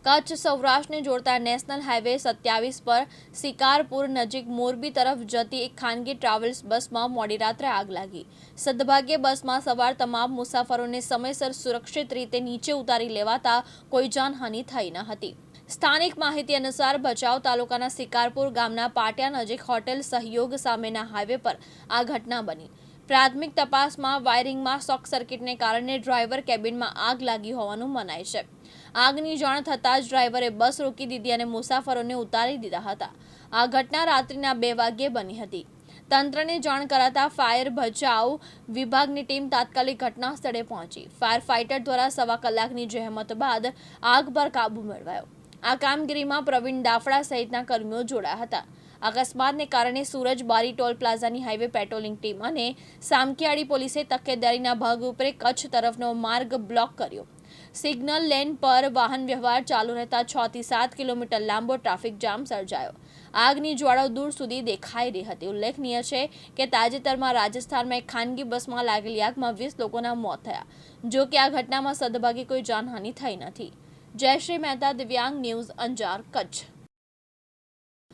કચ્છ સૌરાષ્ટ્રને જોડતા national highway 27 પર શિકારપુર નજીક મોરબી તરફ જતી એક ખાનગી ટ્રાવેલ્સ બસમાં મોડી રાત્રે આગ લાગી। સદભાગ્યે બસમાં સવાર તમામ મુસાફરોને સમયસર સુરક્ષિત રીતે નીચે ઉતારી લેવાતા કોઈ જાનહાનિ થઈ ન હતી। સ્થાનિક માહિતી અનુસાર ભચાઉ તાલુકાના શિકારપુર ગામના પાટિયા નજીક હોટેલ સહયોગ સામેના હાઈવે પર આ ઘટના બની। પ્રાથમિક તપાસમાં વાયરિંગમાં શોર્ટ સર્કિટને કારણે ડ્રાઈવર કેબિનમાં આગ લાગી હોવાનું મનાય છે। આગની જાણ થતાં જ ડ્રાઈવરે બસ રોકી દીધી અને મુસાફરોને ઉતારી દીધા હતા। આ ઘટના રાત્રિના 2 વાગ્યે બની હતી। તંત્રને જાણ કરાતા ફાયર ભચાઉ વિભાગની ટીમ તાત્કાલિક ઘટના સ્થળે પહોંચી। ફાયર ફાઇટર દ્વારા સવા કલાકની જહેમત બાદ આગ પર કાબુ મેળવાયો। આ કામગીરીમાં પ્રવીણ ડાફડા સહિતના કર્મીઓ જોડાયા હતા। અકસ્માતને કારણે સુરજબારી ટોલ પ્લાઝાની હાઈવે પેટ્રોલિંગ ટીમ અને સામખિયાળી પોલીસે તકેદારીના ભાગરૂપે કચ્છ તરફનો માર્ગ બ્લોક કર્યો। સિગ્નલ લેન પર વાહન વ્યવહાર ચાલુ રહેતા 6 થી 7 કિલોમીટર લાંબો ટ્રાફિક જામ સર્જાયો। આગની જ્વાળાઓ દૂર સુધી દેખાઈ રહી હતી। ઉલ્લેખનીય છે કે તાજેતરમાં રાજસ્થાનમાં એક ખાનગી બસમાં લાગેલી આગમાં 20 લોકોના મોત થયા। જો કે આ ઘટનામાં સદભાગ્યે કોઈ જાનહાનિ થઈ નથી। જયશ્રી મહેતા, દિવ્યાંગ ન્યૂઝ, અંજાર, કચ્છ।